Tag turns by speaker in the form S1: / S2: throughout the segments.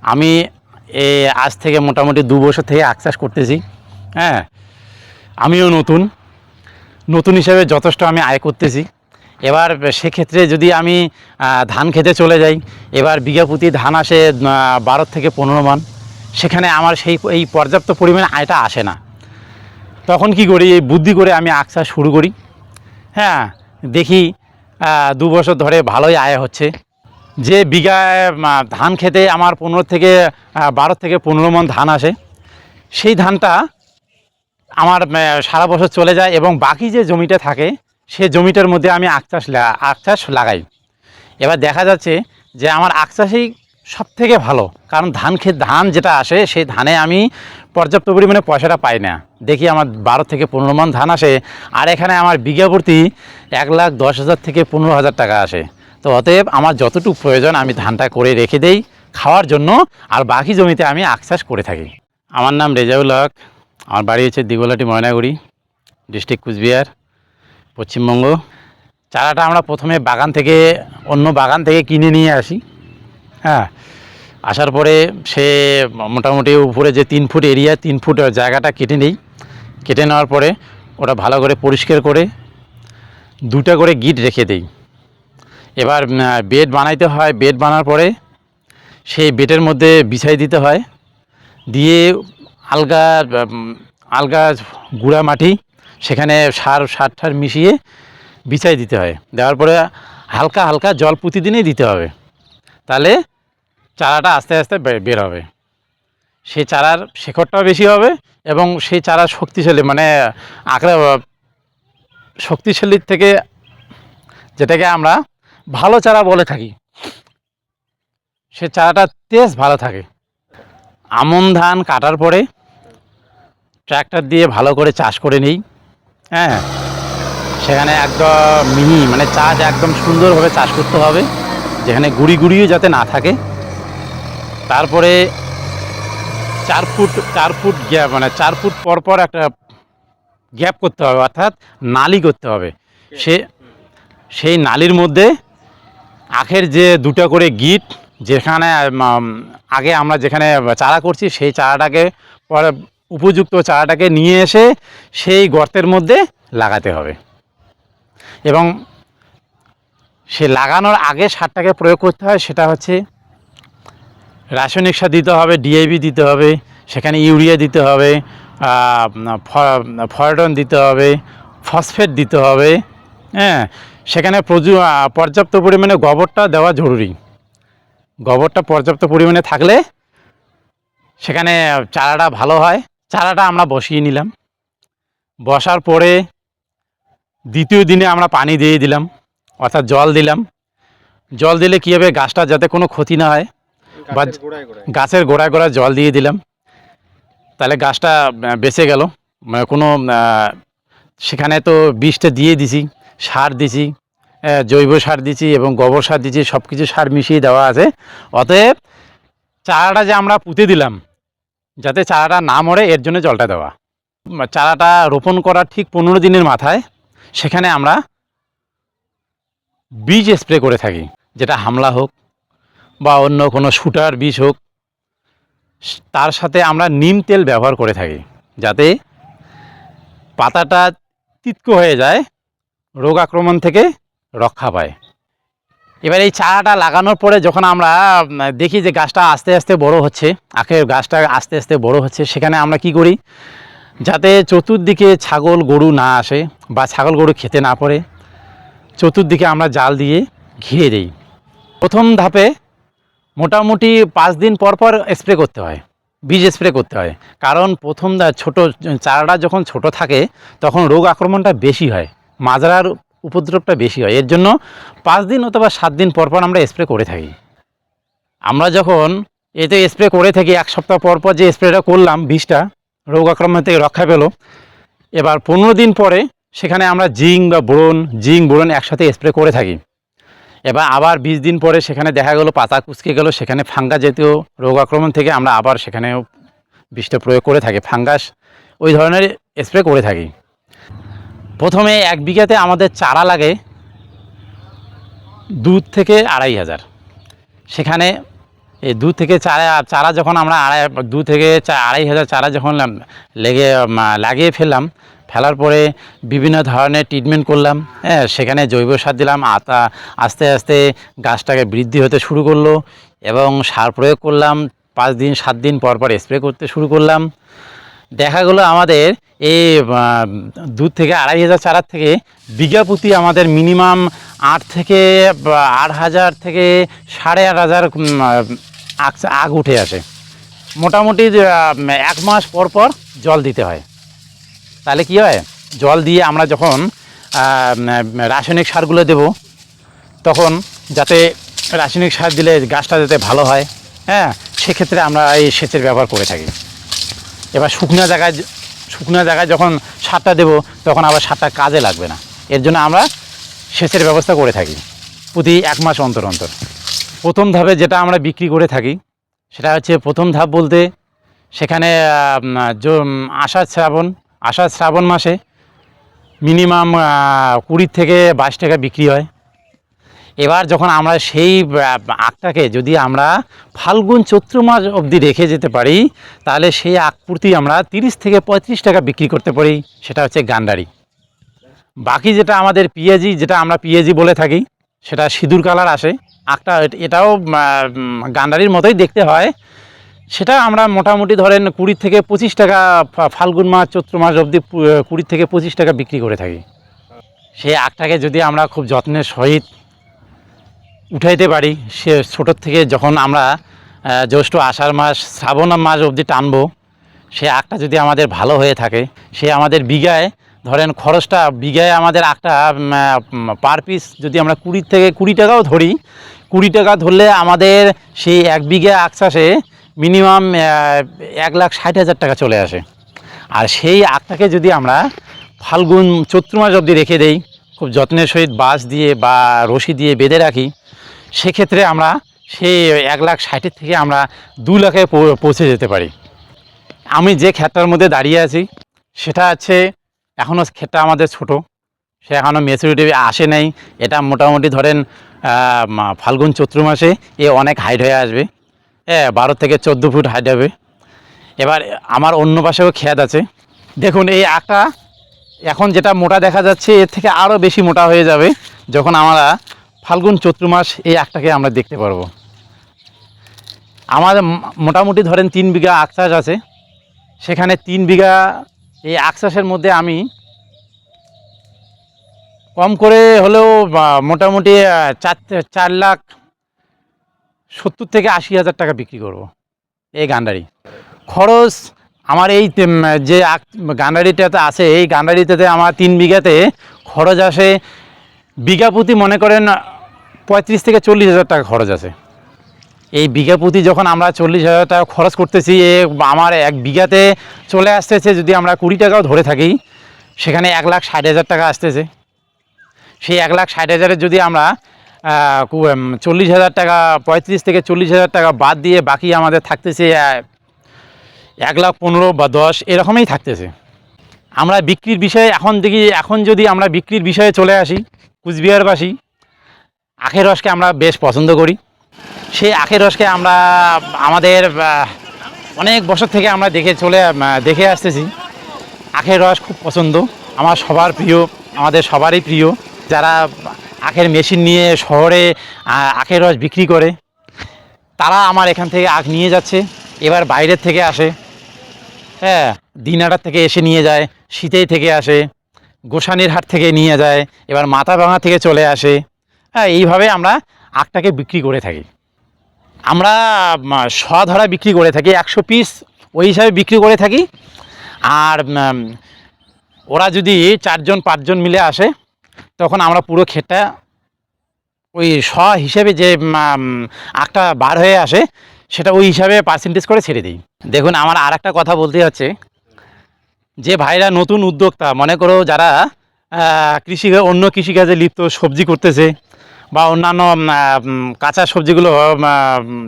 S1: আমি আজ থেকে মোটামুটি 2 বছর থেকে আখ চাষ করতেছি। হ্যাঁ, আমিও নতুন হিসেবে যথেষ্ট আমি আয় করতেছি। এবার সেক্ষেত্রে যদি আমি ধান খেতে চলে যাই, এবার বিঘা প্রতি ধান আসে 12 থেকে 15 মণ। সেখানে আমার এই পর্যাপ্ত পরিমাণে আয়টা আসে না। তখন কি করি, এই বুদ্ধি করে আমি আখ চাষ শুরু করি। হ্যাঁ, দেখি 2 বছর ধরে ভালোই আয় হচ্ছে। যে বিঘায় ধান খেতে আমার 15 থেকে 12 থেকে 15 মণ ধান আসে, সেই ধানটা আমার সারা বছর চলে যায় এবং বাকি যে জমিটা থাকে সেই জমিটার মধ্যে আমি আখ চাষ লাগাই। এবার দেখা যাচ্ছে যে আমার আখ চাষই সবথেকে ভালো, কারণ ধান যেটা আসে সেই ধানে আমি পর্যাপ্ত পরিমাণে পয়সাটা পাই না। দেখি আমার 12 থেকে 15 মণ ধান আসে, আর এখানে আমার বিঘা প্রতি 1,10,000 থেকে 15,000 টাকা আসে। তো অতএব আমার যতটুকু প্রয়োজন আমি ধানটা করে রেখে দেই খাওয়ার জন্য, আর বাকি জমিতে আমি আখ চাষ করে থাকি। আমার নাম রেজাউল হক, আমার বাড়ি হচ্ছে দিগলাটি, ময়নাগুড়ি, ডিস্ট্রিক্ট কুচবিহার, পশ্চিমবঙ্গ। চারাটা আমরা প্রথমে অন্য বাগান থেকে কিনে নিয়ে আসি। হ্যাঁ, আসার পরে সে মোটামুটি উপরে যে 3 ফুট এরিয়া, 3 ফুট জায়গাটা কেটে নেই। কেটে নেওয়ার পরে ওটা ভালো করে পরিষ্কার করে 2টা করে গিট রেখে দেই। এবার বেড বানাইতে হয়। বেড বানার পরে সেই বেডের মধ্যে বিছাই দিতে হয়, দিয়ে আলগা আলগা গুঁড়া মাটি, সেখানে সার মিশিয়ে বিছাই দিতে হয়। দেওয়ার পরে হালকা হালকা জল প্রতিদিনই দিতে হবে, তাহলে চারাটা আস্তে আস্তে বের হবে। সেই চারার শেকড়টাও বেশি হবে এবং সেই চারা শক্তিশালী, মানে আঁকড়া শক্তিশালীর থেকে, যেটাকে আমরা ভালো চারা বলে থাকি, সে চারাটা তেজ ভালো থাকে। আমন ধান কাটার পরে ট্র্যাক্টর দিয়ে ভালো করে চাষ করে নিই। হ্যাঁ, সেখানে একদম মিহি, মানে চাষ একদম সুন্দরভাবে চাষ করতে হবে, যেখানে গুড়িও যাতে না থাকে। তারপরে 4 ফুট গ্যাপ, মানে 4 ফুট পর একটা গ্যাপ করতে হবে, অর্থাৎ নালি করতে হবে। সেই নালির মধ্যে আখের যে 2টা করে গিট, যেখানে আগে আমরা যেখানে চারা করছি সেই চারাটাকে পরে উপযুক্ত চারাটাকে নিয়ে এসে সেই গর্তের মধ্যে লাগাতে হবে। এবং সে লাগানোর আগে সারটাকে প্রয়োগ করতে হয়, সেটা হচ্ছে রাসায়নিক সার দিতে হবে, ডিএপি দিতে হবে, সেখানে ইউরিয়া দিতে হবে, ফরডন দিতে হবে, ফসফেট দিতে হবে। হ্যাঁ, সেখানে পর্যাপ্ত পরিমাণে গোবরটা দেওয়া জরুরি। গোবরটা পর্যাপ্ত পরিমাণে থাকলে সেখানে চারাটা ভালো হয়। চারাটা আমরা বসিয়ে নিলাম, বসার পরে 2য় দিনে আমরা পানি দিয়ে দিলাম, অর্থাৎ জল দিলাম। জল দিলে কী হবে, গাছটা যাতে কোনো ক্ষতি না হয়, বা গাছের গোড়ায় জল দিয়ে দিলাম, তাহলে গাছটা বেঁচে গেল। কোনো সেখানে তো বীজটা দিয়ে দিছি, সার দিছি, জৈব সার দিছি এবং গোবর সার দিছি, সব কিছু সার মিশিয়ে দেওয়া আছে। অতএব চারাটা যে আমরা পুঁতে দিলাম, যাতে চারাটা না মরে এর জন্য জলটা দেওয়া। চারাটা রোপণ করার ঠিক 15 দিনের মাথায় সেখানে আমরা বীজ স্প্রে করে থাকি, যেটা হামলা হোক বা অন্য কোনো শুটার বীজ হোক। তার সাথে আমরা নিম তেল ব্যবহার করে থাকি, যাতে পাতাটা তিতকো হয়ে যায়, রোগ আক্রমণ থেকে রক্ষা পায়। এবার এই চারাটা লাগানোর পরে যখন আমরা দেখি যে গাছটা আস্তে আস্তে বড় হচ্ছে, আখের গাছটা আস্তে আস্তে বড় হচ্ছে, সেখানে আমরা কি করি, যাতে চতুর্দিকে ছাগল গরু না আসে বা ছাগল গরু খেতে না পারে, চতুর্দিকে আমরা জাল দিয়ে ঘিরে দিই। প্রথম ধাপে মোটামুটি 5 দিন পর স্প্রে করতে হয়, বীজ স্প্রে করতে হয়। কারণ প্রথম চারাটা যখন ছোট থাকে তখন রোগ আক্রমণটা বেশি হয়, মাজরার উপদ্রবটা বেশি হয়। এর জন্য 5 দিন অথবা 7 দিন পর আমরা স্প্রে করে থাকি। আমরা যখন এতে স্প্রে করে থাকি, 1 সপ্তাহ পর যে স্প্রেটা করলাম, বীজটা রোগ আক্রমণ থেকে রক্ষা পেল। এবার 15 দিন পরে সেখানে আমরা জিঙ্ক বোরন একসাথে স্প্রে করে থাকি। এবার আবার 20 দিন পরে সেখানে দেখা গেলো পাতা কুঁচকে গেল, সেখানে ফাঙ্গাস জাতীয় রোগ আক্রমণ থেকে আমরা আবার সেখানেও বিষটা প্রয়োগ করে থাকি, ফাঙ্গাস ওই ধরনের স্প্রে করে থাকি। প্রথমে 1 বিঘাতে আমাদের চারা লাগে 2 থেকে 2,500। সেখানে এই 2 থেকে 4 চারা যখন আমরা 2 থেকে 2.5 হাজার চারা যখন লাগিয়ে ফেলার পরে বিভিন্ন ধরনের ট্রিটমেন্ট করলাম, হ্যাঁ, সেখানে জৈব সার দিলাম। আস্তে আস্তে গাছটাকে বৃদ্ধি হতে শুরু করলো এবং সার প্রয়োগ করলাম। 5 দিন 7 দিন পর পর স্প্রে করতে শুরু করলাম। দেখা গেলো আমাদের এই 2 থেকে 2.5 হাজার চারার থেকে বিঘা প্রতি আমাদের মিনিমাম 8 থেকে 8 হাজার থেকে 8.5 হাজার আগ উঠে আসে। মোটামুটি 1 মাস পর পর জল দিতে হয়। তাহলে কি হয়, জল দিয়ে আমরা যখন রাসায়নিক সারগুলো দেব, তখন যাতে রাসায়নিক সার দিলে গাছটা যাতে ভালো হয়, হ্যাঁ, সেক্ষেত্রে আমরা এই সেচের ব্যবহার করে থাকি। এবার শুকনো জায়গায় যখন সারটা দেব, তখন আবার সারটা কাজে লাগবে না। এর জন্য আমরা সেচের ব্যবস্থা করে থাকি প্রতি 1 মাস অন্তর অন্তর। প্রথম ধাপে যেটা আমরা বিক্রি করে থাকি, সেটা হচ্ছে প্রথম ধাপ বলতে সেখানে আষাঢ় শ্রাবণ মাসে মিনিমাম 20 থেকে 22 টাকা বিক্রি হয়। এবার যখন আমরা সেই আখটাকে যদি আমরা ফাল্গুন চৈত্র মাস অবধি রেখে যেতে পারি, তাহলে সেই আখ প্রতি আমরা 30 থেকে 35 টাকা বিক্রি করতে পারি। সেটা হচ্ছে গান্ডারি। বাকি যেটা আমাদের পিএজি, যেটা আমরা পিএজি বলে থাকি, সেটা সিঁদুর কালার আসে আখটা, এটাও গান্ডারির মতোই দেখতে হয়। সেটা আমরা মোটামুটি ধরেন 20 থেকে 25 টাকা ফাল্গুন মাস চৈত্র মাস অবধি 20 থেকে 25 টাকা বিক্রি করে থাকি। সেই আখটাকে যদি আমরা খুব যত্নের সহিত উঠাইতে পারি, সে ছোটোর থেকে যখন আমরা জ্যৈষ্ঠ আষাঢ় মাস শ্রাবণ মাস অবধি টানবো, সে আখটা যদি আমাদের ভালো হয়ে থাকে, সে আমাদের বিঘায় ধরেন খরচটা বিঘায় আমাদের আখটা পার পিস যদি আমরা 20 থেকে 20 টাকাও ধরি, 20 টাকা ধরলে আমাদের সেই 1 বিঘা আখ চাষে মিনিমাম 1,60,000 টাকা চলে আসে। আর সেই আখটাকে যদি আমরা ফাল্গুন চৈত্র মাস অবধি রেখে দেই, খুব যত্নের সহিত বাঁশ দিয়ে বা রশি দিয়ে বেঁধে রাখি, সেক্ষেত্রে আমরা সেই 1,60,000 থেকে আমরা 2 লাখে পৌঁছে যেতে পারি। আমি যে ক্ষেতটার মধ্যে দাঁড়িয়ে আছি, সেটা হচ্ছে এখনও ক্ষেতটা আমাদের ছোট, সে এখনও ম্যাচুরিটি আসে নাই। এটা মোটামুটি ধরেন ফাল্গুন চৈত্র মাসে অনেক হাইট হয়ে আসবে, 12 থেকে 14 ফুট হাইট হবে। এবার আমার অন্য পাশেও ক্ষেত আছে। দেখুন এই আখটা এখন যেটা মোটা দেখা যাচ্ছে, এর থেকে আরও বেশি মোটা হয়ে যাবে যখন আমরা ফাল্গুন চৈত্র মাস এই আখটাকে আমরা দেখতে পারবো। আমাদের মোটামুটি ধরেন 3 বিঘা আখ চাষ আছে। সেখানে 3 বিঘা এই আখ চাষের মধ্যে আমি কম করে হলেও মোটামুটি 4,70,000 থেকে 80,000 টাকা বিক্রি করব এই গান্ডারি। খরচ আমার এই যে গান্ডারিটাতে আছে, এই গান্ডারিটাতে আমার 3 বিঘাতে খরচ আসে বিঘা প্রতি মনে করেন 35 থেকে 40,000 টাকা খরচ আছে। এই বিঘা প্রতি যখন আমরা 40,000 টাকা খরচ করতেছি, আমার 1 বিঘাতে চলে আসতেছে, যদি আমরা 20 টাকাও ধরে থাকি, সেখানে 1,60,000 টাকা আসতেছে। সেই 1,60,000-এর যদি আমরা 40,000 টাকা, 35 থেকে 40,000 টাকা বাদ দিয়ে বাকি আমাদের থাকতেছে 1,15,000 বা 10 এরকমই থাকতেছে। আমরা বিক্রির বিষয়ে এখন যদি আমরা বিক্রির বিষয়ে চলে আসি, কুচবিহারবাসী আখের রসকে আমরা বেশ পছন্দ করি। সেই আখের রসকে আমরা আমাদের অনেক বছর থেকে আমরা দেখে আসতেছি। আখের রস খুব পছন্দ, আমার সবার প্রিয়, আমাদের সবারই প্রিয়। যারা আখের মেশিন নিয়ে শহরে আখের রস বিক্রি করে, তারা আমার এখান থেকে আখ নিয়ে যাচ্ছে। এবার বাইরের থেকে আসে, হ্যাঁ, দিনাটার থেকে এসে নিয়ে যায়, শীতেই থেকে আসে, গোসানির হাট থেকে নিয়ে যায়, এবার মাথাভাঙা থেকে চলে আসে। হ্যাঁ, এইভাবে আমরা আখটাকে বিক্রি করে থাকি। আমরা ধরা বিক্রি করে থাকি, 100 পিস ওই হিসাবে বিক্রি করে থাকি। আর ওরা যদি 4-5 জন মিলে আসে, তখন আমরা পুরো ক্ষেতটা ওই হিসেবে যে আখটা বার হয়ে আসে, সেটা ওই হিসাবে পার্সেন্টেজ করে ছেড়ে দিই। দেখুন, আমার আর একটা কথা বলতে হচ্ছে, যে ভাইরা নতুন উদ্যোক্তা, মনে করো যারা অন্য কৃষিকাজে লিপ্ত, সবজি করতেছে বা অন্যান্য কাঁচা সবজিগুলো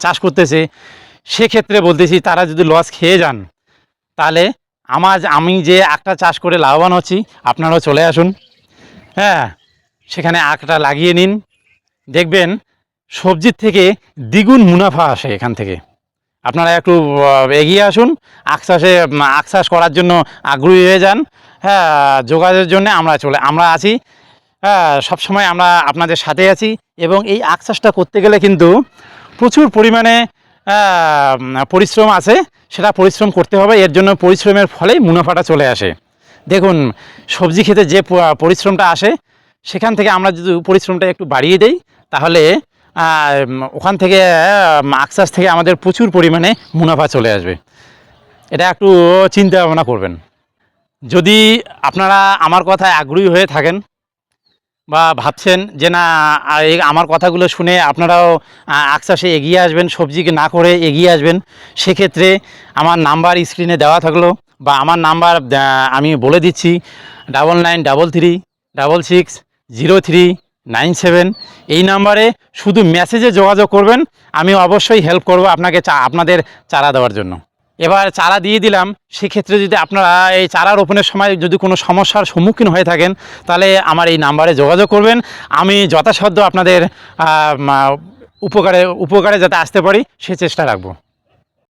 S1: চাষ করতেছে, সেক্ষেত্রে বলতেছি তারা যদি লস খেয়ে যান, তাহলে আমি যে আখটা চাষ করে লাভবান হচ্ছি, আপনারাও চলে আসুন, হ্যাঁ, সেখানে আখটা লাগিয়ে নিন, দেখবেন সবজির থেকে দ্বিগুণ মুনাফা আসে এখান থেকে। আপনারা একটু এগিয়ে আসুন, আখ চাষ করার জন্য আগ্রহী হয়ে যান। হ্যাঁ, যোগাযোগের জন্য আমরা আছি। হ্যাঁ, সবসময় আমরা আপনাদের সাথে আছি। এবং এই আখ চাষটা করতে গেলে কিন্তু প্রচুর পরিমাণে পরিশ্রম আছে, সেটা পরিশ্রম করতে হবে। এর জন্য পরিশ্রমের ফলেই মুনাফাটা চলে আসে। দেখুন, সবজি খেতে যে পরিশ্রমটা আসে, সেখান থেকে আমরা যদি পরিশ্রমটা একটু বাড়িয়ে দেই, তাহলে ওখান থেকে আখ চাষ থেকে আমাদের প্রচুর পরিমাণে মুনাফা চলে আসবে। এটা একটু চিন্তা ভাবনা করবেন। যদি আপনারা আমার কথায় আগ্রহী হয়ে থাকেন বা ভাবছেন যে না, আমার কথাগুলো শুনে আপনারাও আখ চাষে এগিয়ে আসবেন, সবজিকে না করে এগিয়ে আসবেন, সেক্ষেত্রে আমার নাম্বার স্ক্রিনে দেওয়া থাকলো, বা আমার নাম্বার আমি বলে দিচ্ছি, 9933660397। এই নাম্বারে শুধু মেসেজে যোগাযোগ করবেন, আমি অবশ্যই হেল্প করব আপনাকে আপনাদের চারা দেওয়ার জন্য। এবার চারা দিয়ে দিলাম, সেক্ষেত্রে যদি আপনারা এই চারা রোপণের সময় যদি কোনো সমস্যার সম্মুখীন হয়ে থাকেন, তাহলে আমার এই নাম্বারে যোগাযোগ করবেন। আমি যথাসাধ্য আপনাদের উপকারে যাতে আসতে পারি সে চেষ্টা রাখবো।